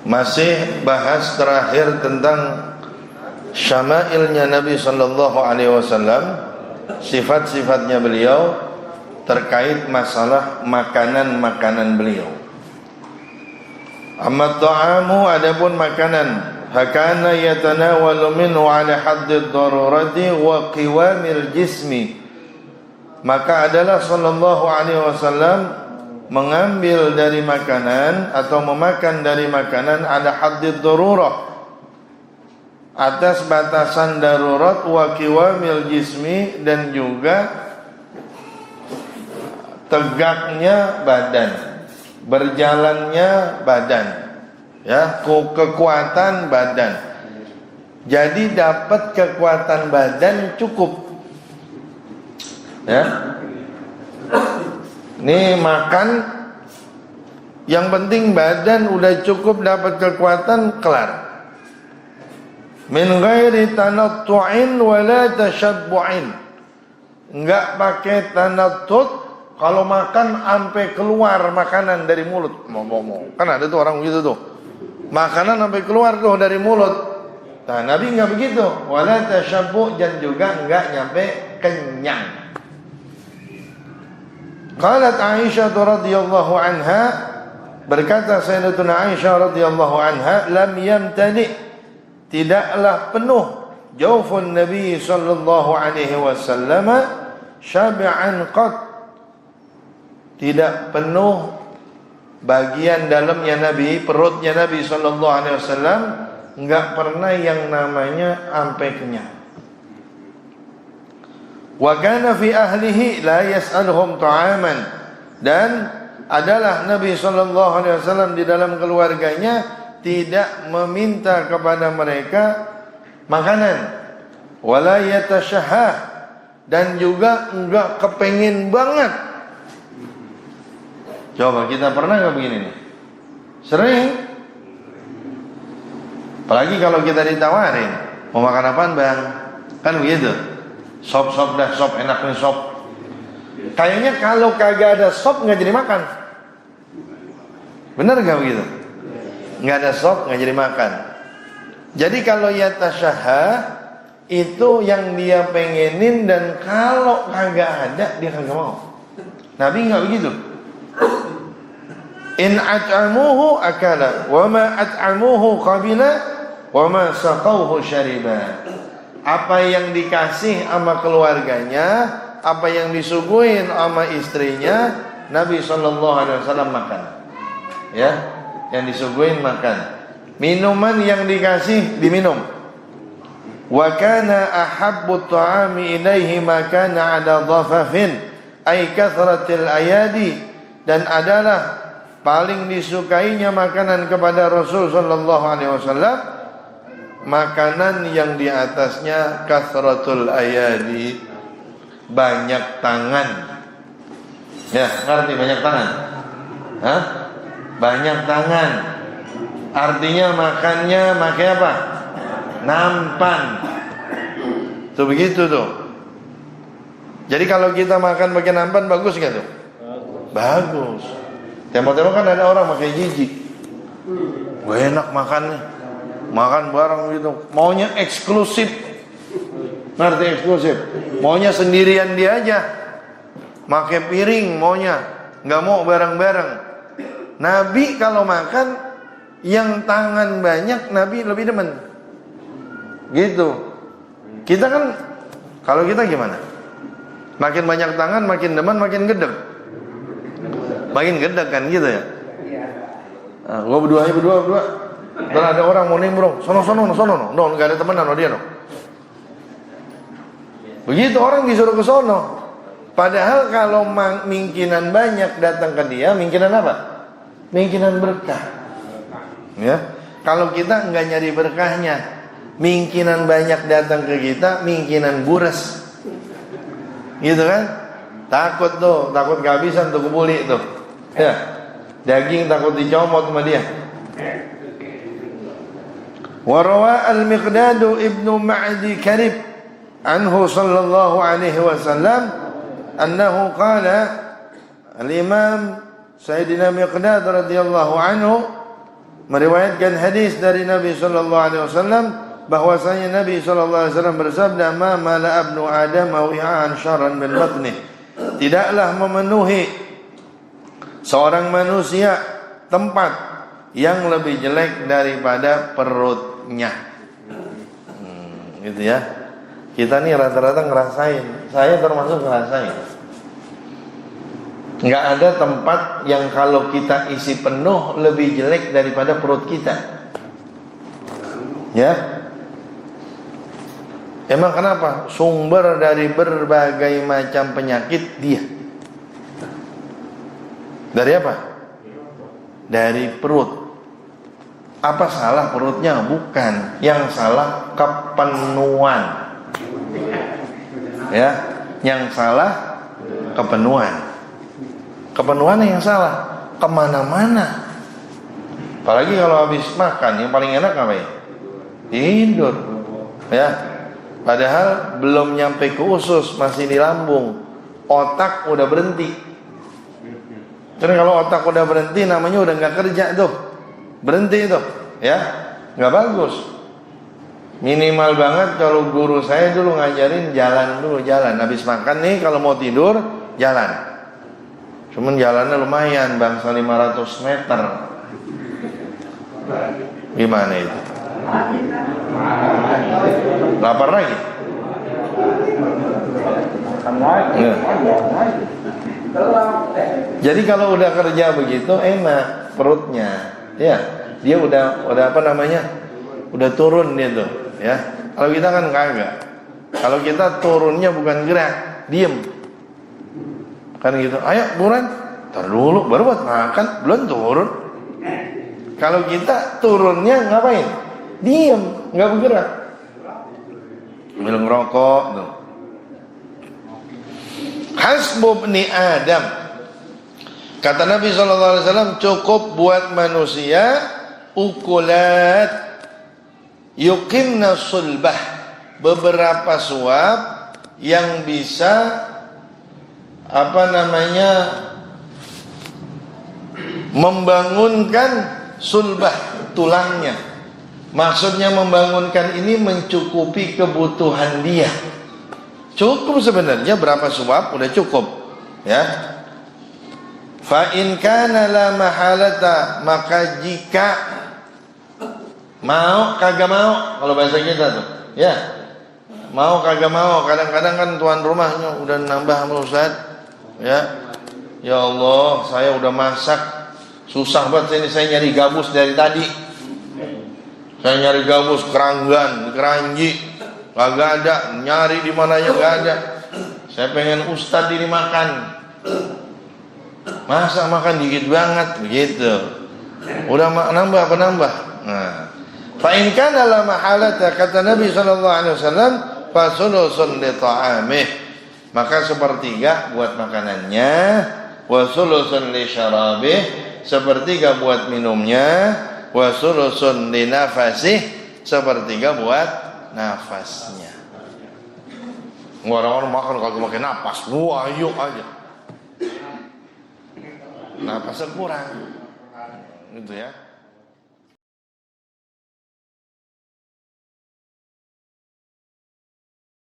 Masih bahas terakhir tentang syama'ilnya Nabi sallallahu alaihi wasallam, sifat-sifatnya beliau terkait masalah makanan-makanan beliau. Amma ta'amu, adapun makanan, hakana yatanawalu minhu ala haddid darurati wa qiwamil jismi, maka adalah sallallahu alaihi wasallam mengambil dari makanan atau memakan dari makanan ada haddid darurah, atas batasan darurat, wa qiwamil jismi, dan juga tegaknya badan, berjalannya badan, ya, kekuatan badan. Jadi dapat kekuatan badan cukup, ya. Ini makan, yang penting badan udah cukup, dapat kekuatan, kelar. Min ghairi tanattu'in wala tashabbu'in, enggak pakai tanattut. Kalau makan sampai keluar makanan dari mulut, mau kan ada tuh orang begitu tuh, makanan sampai keluar tuh dari mulut. Nah, Nabi enggak begitu. Wala tashabbu', dan juga enggak nyampe kenyang. Qalat Aisyah radhiyallahu anha, berkata Sayyidatuna Aisyah radhiyallahu anha, lam yamtali, tidaklah penuh jawfun Nabi sallallahu alaihi wasallam syabi'an qat, tidak penuh bagian dalamnya Nabi, perutnya Nabi sallallahu alaihi wasallam enggak pernah yang namanya sampai kenyang. Wa kana fi ahlihi la yas'aluhum ta'aman, dan adalah Nabi sallallahu alaihi wasallam di dalam keluarganya tidak meminta kepada mereka makanan, wala yatashahha, dan juga enggak kepengin banget. Coba kita pernah enggak begini nih? Sering. Apalagi kalau kita ditawarin, mau makan apaan bang? Kan begitu. Sop dah, sop, enak nih sop. Kayaknya kalau kagak ada sop nggak jadi makan. Bener nggak begitu? Nggak ada sop nggak jadi makan. Jadi kalau yatasyaha itu yang dia pengenin, dan kalau kagak ada dia kagak mau. Nabi nggak begitu. In at'amuhu akala, wa ma at'amuhu qabila, wa ma saqawhu syariba. Apa yang dikasih sama keluarganya, apa yang disuguhin sama istrinya, Nabi SAW makan. Ya, yang disuguhin makan. Minuman yang dikasih diminum. Wa kana ahabbu ta'ami ilaihi ma kana ala dhafafin ay kathratil ayadi, dan adalah paling disukainya makanan kepada Rasul sallallahu alaihi wasallam makanan yang di atasnya kasratul ayadi, banyak tangan. Ya, ngerti banyak tangan? Hah? Banyak tangan. Artinya makannya pakai apa? Nampan. Tuh begitu tuh. Jadi kalau kita makan pakai nampan bagus enggak tuh? Bagus. Tembok-tembok kan ada orang pakai jijik. Wah, enak makannya. Makan bareng gitu, maunya eksklusif. Ngerti eksklusif? Maunya sendirian dia aja, pakai piring maunya, nggak mau bareng-bareng. Nabi kalau makan yang tangan banyak, Nabi lebih demen. Gitu. Kita kan, kalau kita gimana? Makin banyak tangan, makin demen, makin gedeg. Makin gedeg kan gitu ya. Nah, gua berdua. Dan ada orang mau nimbrung, sono, nggak ada temenan sama dia no. Begitu orang disuruh ke sono. Padahal kalau mingkinan banyak datang ke dia, mingkinan apa? Mingkinan berkah. Ya, kalau kita nggak nyari berkahnya, mingkinan banyak datang ke kita, mingkinan buras. Gitu kan? Takut kehabisan tuh kebuli tuh. Ya, daging takut dicomot sama dia. Warawa al-Miqdad ibnu Ma'di Karib anhu sallallahu alaihi wasallam annahu qala, al-Imam Sayyidina Miqdad radhiyallahu anhu meriwayatkan hadis dari Nabi sallallahu alaihi wasallam bahwasanya Nabi sallallahu alaihi wasallam bersabda, "Ma mala'a ibnu Adam wi'an syarran min batnih." Tidaklah memenuhi seorang manusia tempat yang lebih jelek daripada perutnya. Gitu ya. Kita nih rata-rata ngerasain. Saya termasuk ngerasain. Nggak ada tempat yang kalau kita isi penuh lebih jelek daripada perut kita. Ya. Emang kenapa? Sumber dari berbagai macam penyakit dia. Dari apa? Dari perut. Apa salah perutnya? Bukan. Yang salah kepenuhan. Ya, yang salah kepenuhan. Kepenuhan yang salah kemana-mana. Apalagi kalau habis makan, yang paling enak apa ya? Tidur. Ya. Padahal belum nyampe ke usus, masih di lambung. Otak udah berhenti. Karena kalau otak udah berhenti, namanya udah nggak kerja tuh. Berhenti tuh, ya, nggak bagus. Minimal banget kalau guru saya dulu ngajarin jalan dulu, jalan. Habis makan nih kalau mau tidur, jalan. Cuman jalannya lumayan, bangsa 500 meter. Gimana itu? Lapar lagi? Ya. Jadi kalau udah kerja begitu enak perutnya, ya. Dia udah apa namanya? Udah turun dia tuh, ya. Kalau kita kan kagak. Kalau kita turunnya bukan gerak, diem. Kan gitu. Ayo buruan. Tar dulu baru buat makan, belum turun. Kalau kita turunnya ngapain? Diem, nggak bergerak. Minum rokok tuh. Hasbu ibni Adam. Kata Nabi SAW, cukup buat manusia ukulat yuqimna sulbah, beberapa suap yang bisa apa namanya membangunkan sulbah, tulangnya. Maksudnya membangunkan ini mencukupi kebutuhan dia. Cukup sebenarnya berapa suap udah cukup, ya. Fa in kana la mahalata, maka jika mau kagak mau, kalau bahasa kita tuh, ya. Mau kagak mau, kadang-kadang kan tuan rumahnya udah nambah sama Ustaz, ya. Ya Allah, saya udah masak, susah banget ini, saya nyari gabus dari tadi. Saya nyari gabus, keranggan, keranji, kagak ada, nyari di mananya nggak ada. Saya pengen Ustadz ini makan, masa makan dikit banget begitu. Udah nambah apa nambah? Nah, fa in kana la mahalata, kata Nabi SAW, fasulusun li ta'amih, maka sepertiga buat makanannya, wa sulusun li syarabih, sepertiga buat minumnya, wa sulusun li nafasih, sepertiga buat nafasnya. Orang-orang makan kagak pakai napas, wah ayo aja. Napasnya kurang. Gitu ya.